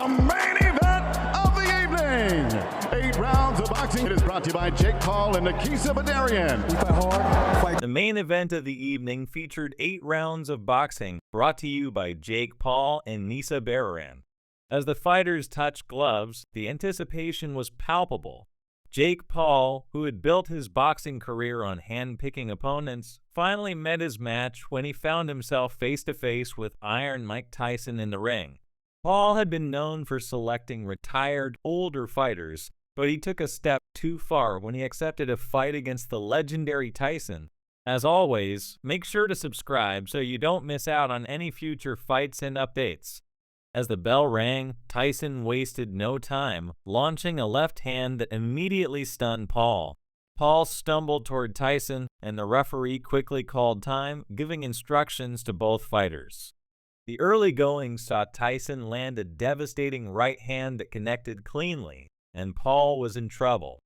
the main event of the evening. 8 rounds of boxing. It is brought to you by Jake Paul and Nikisa Badarian. The main event of the evening featured 8 rounds of boxing, brought to you by Jake Paul and Nisa Bararan. As the fighters touched gloves, the anticipation was palpable. Jake Paul, who had built his boxing career on hand-picking opponents, finally met his match when he found himself face-to-face with Iron Mike Tyson in the ring. Paul had been known for selecting retired, older fighters, but he took a step too far when he accepted a fight against the legendary Tyson. As always, make sure to subscribe so you don't miss out on any future fights and updates. As the bell rang, Tyson wasted no time, launching a left hand that immediately stunned Paul. Paul stumbled toward Tyson, and the referee quickly called time, giving instructions to both fighters. The early going saw Tyson land a devastating right hand that connected cleanly, and Paul was in trouble.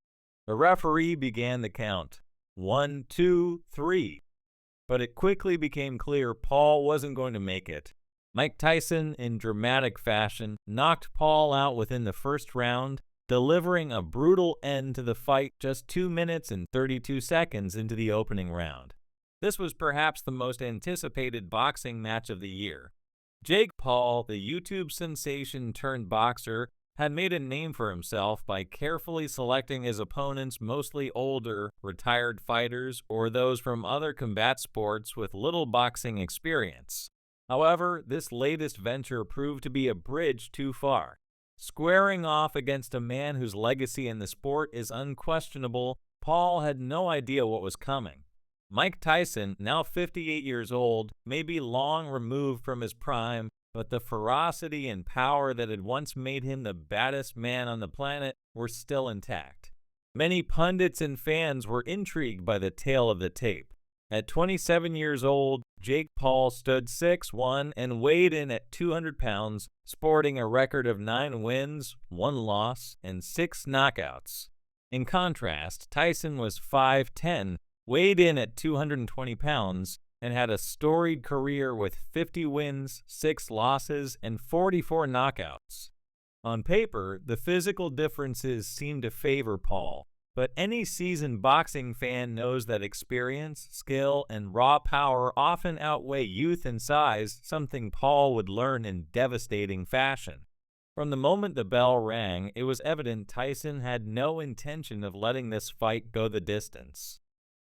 The referee began the count. 1, 2, 3. But it quickly became clear Paul wasn't going to make it. Mike Tyson, in dramatic fashion, knocked Paul out within the first round, delivering a brutal end to the fight just 2 minutes and 32 seconds into the opening round. This was perhaps the most anticipated boxing match of the year. Jake Paul, the YouTube sensation turned boxer, had made a name for himself by carefully selecting his opponents, mostly older, retired fighters or those from other combat sports with little boxing experience. However, this latest venture proved to be a bridge too far. Squaring off against a man whose legacy in the sport is unquestionable, Paul had no idea what was coming. Mike Tyson, now 58 years old, may be long removed from his prime, but the ferocity and power that had once made him the baddest man on the planet were still intact. Many pundits and fans were intrigued by the tale of the tape. At 27 years old, Jake Paul stood 6'1" and weighed in at 200 pounds, sporting a record of 9 wins, 1 loss, and 6 knockouts. In contrast, Tyson was 5'10", weighed in at 220 pounds, and had a storied career with 50 wins, 6 losses, and 44 knockouts. On paper, the physical differences seemed to favor Paul, but any seasoned boxing fan knows that experience, skill, and raw power often outweigh youth and size, something Paul would learn in devastating fashion. From the moment the bell rang, it was evident Tyson had no intention of letting this fight go the distance.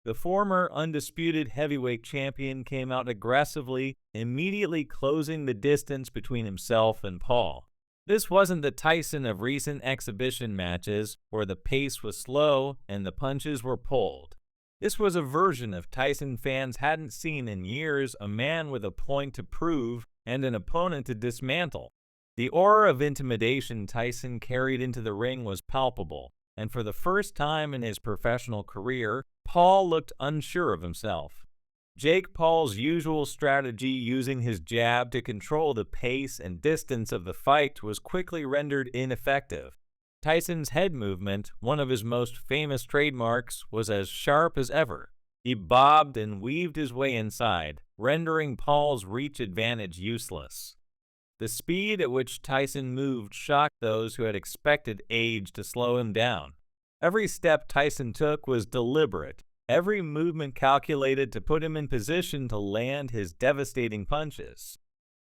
The former undisputed heavyweight champion came out aggressively, immediately closing the distance between himself and Paul. This wasn't the Tyson of recent exhibition matches, where the pace was slow and the punches were pulled. This was a version of Tyson fans hadn't seen in years, a man with a point to prove and an opponent to dismantle. The aura of intimidation Tyson carried into the ring was palpable, and for the first time in his professional career, Paul looked unsure of himself. Jake Paul's usual strategy, using his jab to control the pace and distance of the fight, was quickly rendered ineffective. Tyson's head movement, one of his most famous trademarks, was as sharp as ever. He bobbed and weaved his way inside, rendering Paul's reach advantage useless. The speed at which Tyson moved shocked those who had expected age to slow him down. Every step Tyson took was deliberate, every movement calculated to put him in position to land his devastating punches.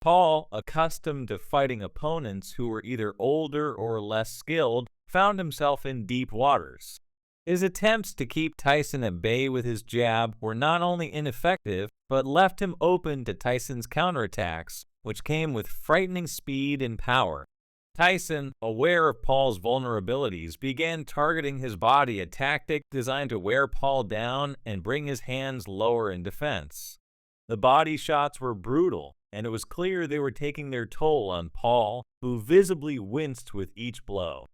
Paul, accustomed to fighting opponents who were either older or less skilled, found himself in deep waters. His attempts to keep Tyson at bay with his jab were not only ineffective, but left him open to Tyson's counterattacks, which came with frightening speed and power. Tyson, aware of Paul's vulnerabilities, began targeting his body, a tactic designed to wear Paul down and bring his hands lower in defense. The body shots were brutal, and it was clear they were taking their toll on Paul, who visibly winced with each blow.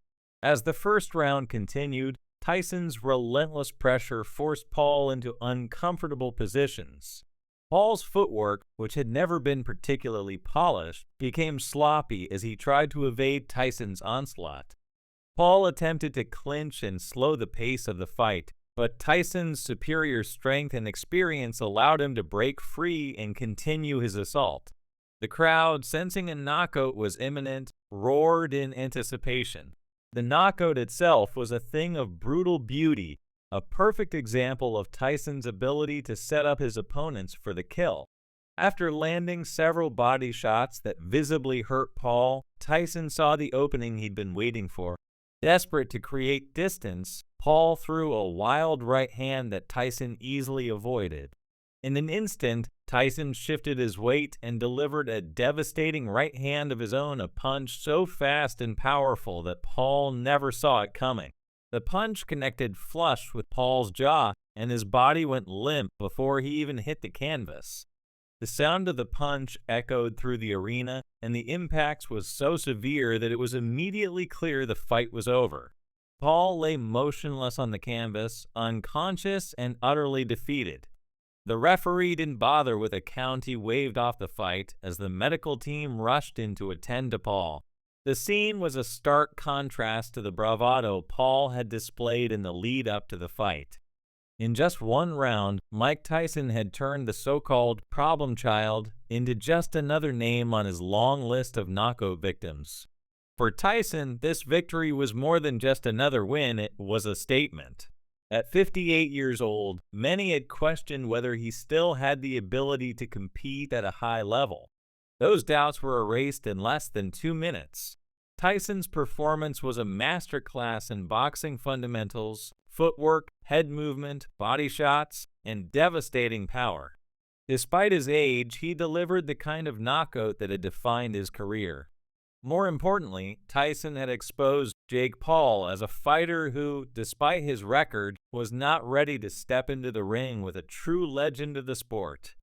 As the first round continued, Tyson's relentless pressure forced Paul into uncomfortable positions. Paul's footwork, which had never been particularly polished, became sloppy as he tried to evade Tyson's onslaught. Paul attempted to clinch and slow the pace of the fight, but Tyson's superior strength and experience allowed him to break free and continue his assault. The crowd, sensing a knockout was imminent, roared in anticipation. The knockout itself was a thing of brutal beauty, a perfect example of Tyson's ability to set up his opponents for the kill. After landing several body shots that visibly hurt Paul, Tyson saw the opening he'd been waiting for. Desperate to create distance, Paul threw a wild right hand that Tyson easily avoided. In an instant, Tyson shifted his weight and delivered a devastating right hand of his own, a punch so fast and powerful that Paul never saw it coming. The punch connected flush with Paul's jaw, and his body went limp before he even hit the canvas. The sound of the punch echoed through the arena, and the impact was so severe that it was immediately clear the fight was over. Paul lay motionless on the canvas, unconscious and utterly defeated. The referee didn't bother with a count. He waved off the fight as the medical team rushed in to attend to Paul. The scene was a stark contrast to the bravado Paul had displayed in the lead up to the fight. In just one round, Mike Tyson had turned the so-called problem child into just another name on his long list of knockout victims. For Tyson, this victory was more than just another win, it was a statement. At 58 years old, many had questioned whether he still had the ability to compete at a high level. Those doubts were erased in less than 2 minutes. Tyson's performance was a masterclass in boxing fundamentals, footwork, head movement, body shots, and devastating power. Despite his age, he delivered the kind of knockout that had defined his career. More importantly, Tyson had exposed Jake Paul as a fighter who, despite his record, was not ready to step into the ring with a true legend of the sport.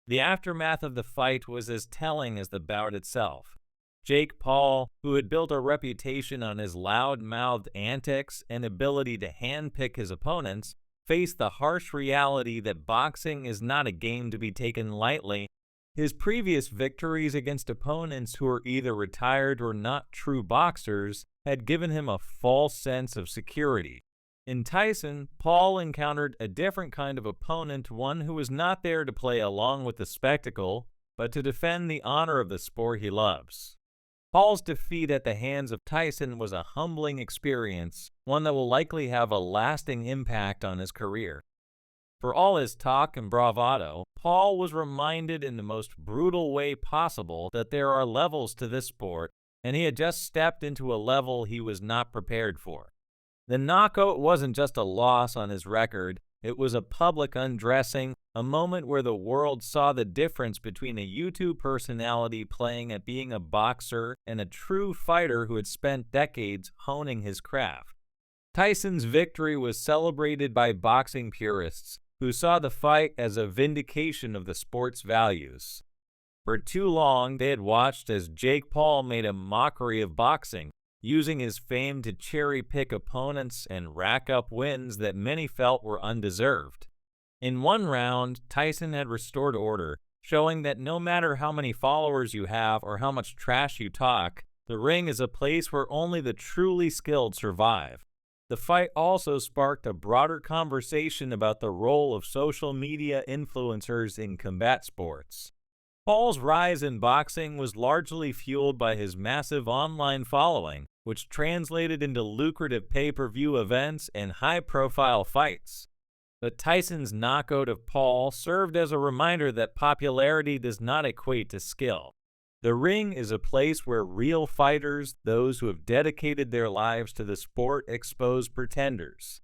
The aftermath of the fight was as telling as the bout itself. Jake Paul, who had built a reputation on his loud-mouthed antics and ability to handpick his opponents, faced the harsh reality that boxing is not a game to be taken lightly. His previous victories against opponents who were either retired or not true boxers had given him a false sense of security. In Tyson, Paul encountered a different kind of opponent, one who was not there to play along with the spectacle, but to defend the honor of the sport he loves. Paul's defeat at the hands of Tyson was a humbling experience, one that will likely have a lasting impact on his career. For all his talk and bravado, Paul was reminded in the most brutal way possible that there are levels to this sport, and he had just stepped into a level he was not prepared for. The knockout wasn't just a loss on his record, it was a public undressing, a moment where the world saw the difference between a YouTube personality playing at being a boxer and a true fighter who had spent decades honing his craft. Tyson's victory was celebrated by boxing purists, who saw the fight as a vindication of the sport's values. For too long, they had watched as Jake Paul made a mockery of boxing, using his fame to cherry-pick opponents and rack up wins that many felt were undeserved. In one round, Tyson had restored order, showing that no matter how many followers you have or how much trash you talk, the ring is a place where only the truly skilled survive. The fight also sparked a broader conversation about the role of social media influencers in combat sports. Paul's rise in boxing was largely fueled by his massive online following, which translated into lucrative pay-per-view events and high-profile fights. But Tyson's knockout of Paul served as a reminder that popularity does not equate to skill. The ring is a place where real fighters, those who have dedicated their lives to the sport, expose pretenders.